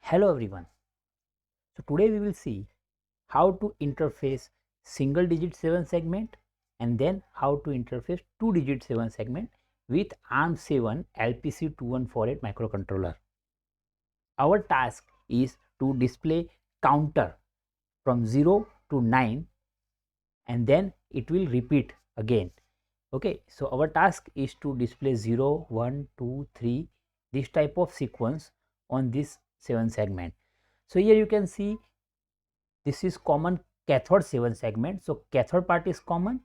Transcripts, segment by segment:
Hello everyone. So today we will see how to interface single digit 7 segment and then how to interface 2 digit 7 segment with ARM7 LPC2148 microcontroller. Our task is to display counter from 0 to 9 and then it will repeat again. Okay, so our task is to display 0, 1, 2, 3, this type of sequence on this 7 segment. So here you can see this is common cathode 7 segment. So cathode part is common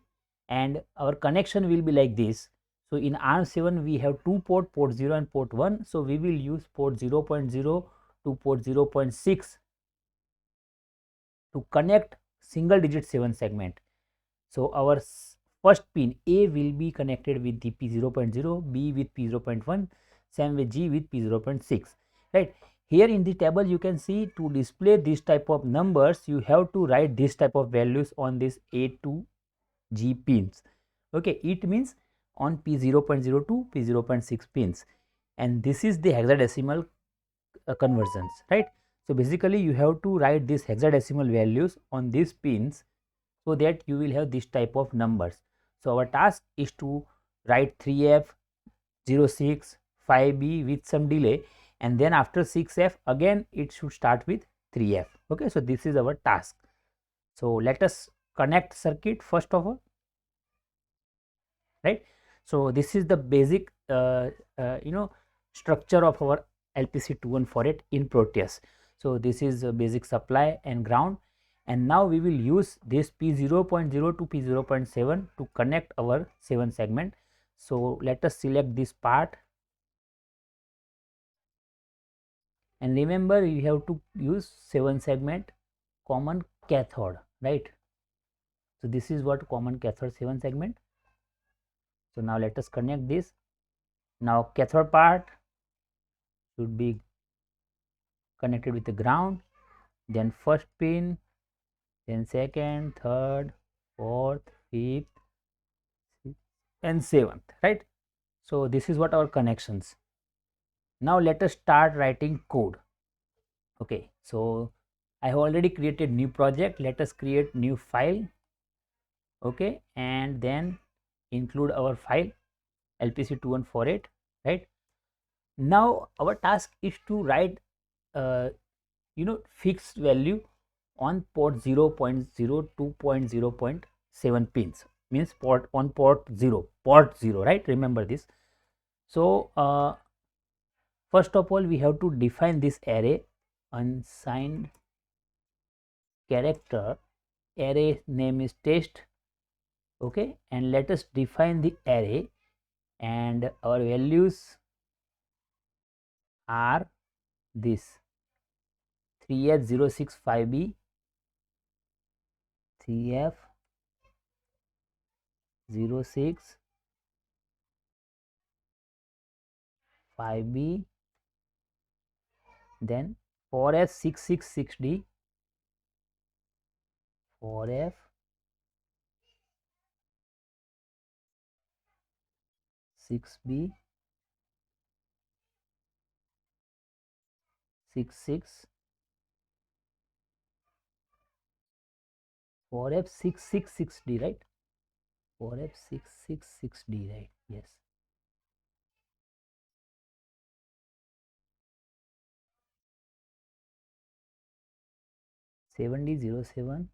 and our connection will be like this. So in ARM7 we have two port 0 and port 1. So we will use port 0.0 to port 0.6 to connect single digit 7 segment. So our first pin A will be connected with the P0.0, B with P0.1, same with G with P0.6, right. Here in the table you can see to display this type of numbers you have to write this type of values on this A to G pins. Okay, it means on P0.0 to P0.6 pins, and this is the hexadecimal conversions, right. So basically you have to write these hexadecimal values on these pins so that you will have this type of numbers. So our task is to write 3F, 06, 5B with some delay, and then after 6F again it should start with 3F. Okay, so this is our task. So let us connect circuit first of all, right. So this is the basic structure of our LPC2148 in Proteus. So this is a basic supply and ground, and now we will use this P0.0 to P0.7 to connect our 7 segment. So let us select this part, and remember we have to use 7 segment common cathode, right. So this is what common cathode 7 segment. So now let us connect this. Now cathode part should be connected with the ground, then first pin, then second, third, fourth, fifth, sixth, and seventh, right. So this is what our connections. Now let us start writing code. Okay, so I have already created new project. Let us create new file. Okay, and then include our file LPC2148, right. Now our task is to write fixed value on port 0.0 to 0.7 pins, means port 0, right, remember this. So first of all we have to define this array unsigned character, array name is test. Okay, and let us define the array, and our values are this 3F065B, 3F06, 5B, then 4F666D, 4F 6B, 66, 4F666D, right, 4F666D, right, yes. D07,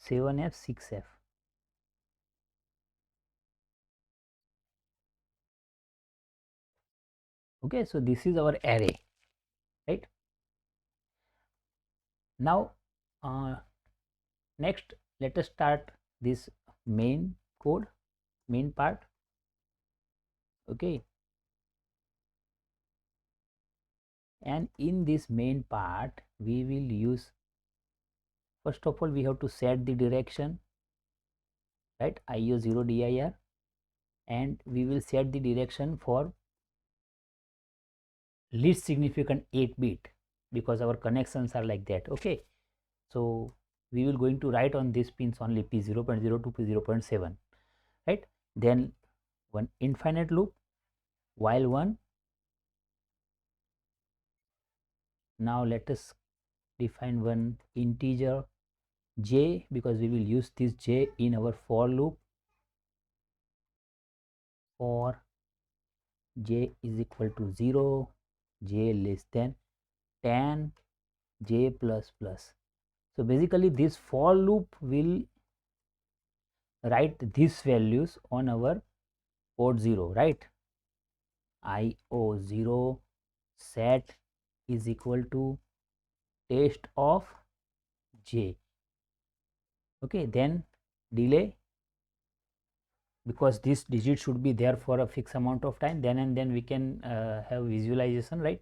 7F, 6F. Okay, so this is our array, right. Now next let us start this main code, main part. Okay, and in this main part we will use, first of all we have to set the direction, right, IO0 dir, and we will set the direction for least significant 8 bit because our connections are like that. Okay, so we will going to write on these pins only P0.0 to P0.7, right. Then one infinite loop, while one. Now let us define one integer j, because we will use this j in our for loop. For j is equal to 0, j less than 10, j plus plus. So basically this for loop will write these values on our port 0, right? IO0 set is equal to test of j. Okay, then delay, because this digit should be there for a fixed amount of time, then and then we can have visualization, right?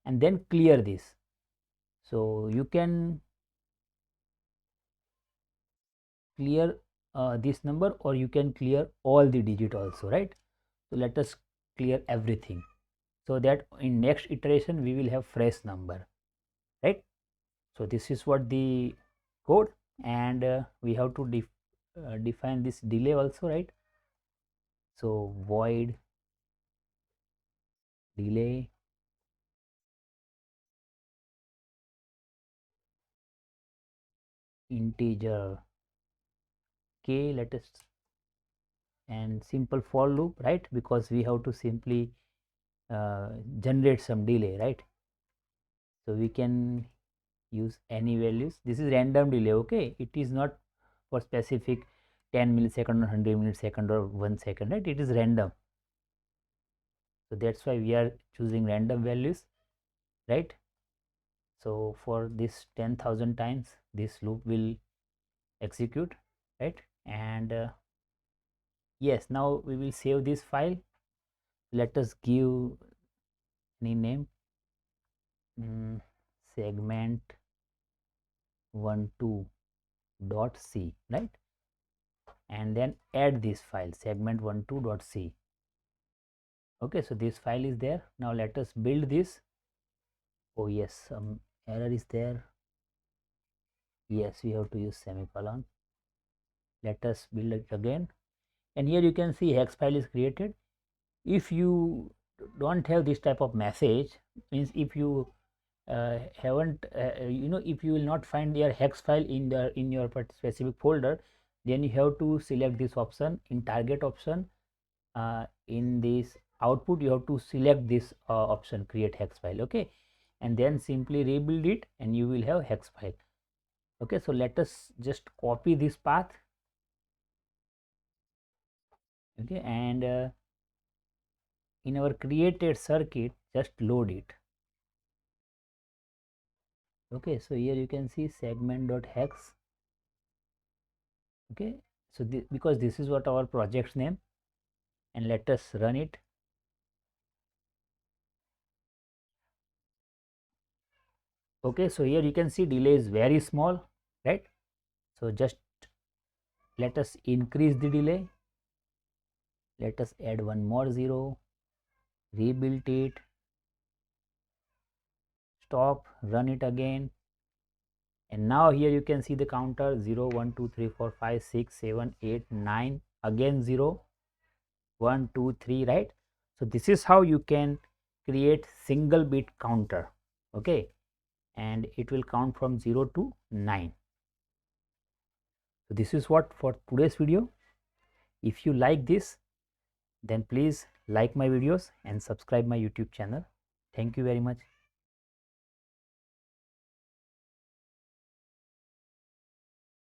And then clear this. So you can clear this number, or you can clear all the digit also, right? So let us clear everything, so that in next iteration we will have fresh number, right? So this is what the code, and we have to define this delay also, right? So void delay integer k, let us, and simple for loop, right? Because we have to simply generate some delay, right? So we can use any values. This is random delay, okay? It is not for specific 10 millisecond or 100 millisecond or 1 second, right? It is random. So that's why we are choosing random values, right? So for this 10,000 times this loop will execute, right? And yes, now we will save this file. Let us give any name, segment 12.c, right? And then add this file, segment12.c. Okay, so this file is there. Now let us build this. Oh yes, some error is there. Yes, we have to use semicolon. Let us build it again, and here you can see hex file is created. If you don't have this type of message, means if you haven't if you will not find your hex file in your specific folder, then you have to select this option in target option. In this output you have to select this option, create hex file, okay? And then simply rebuild it and you will have hex file. Okay, so let us just copy this path, okay, and in our created circuit just load it. Okay, so here you can see segment.hex. Okay, so because this is what our project's name, and let us run it. Okay, so here you can see delay is very small, right? So just let us increase the delay. Let us add one more 0, rebuild it, stop, run it again, and now here you can see the counter 0 1 2 3 4 5 6 7 8 9, again 0 1 2 3, right? So this is how you can create single bit counter, okay, and it will count from 0 to 9. So this is what for today's video. If you like this, then please like my videos and subscribe my YouTube channel. Thank you very much.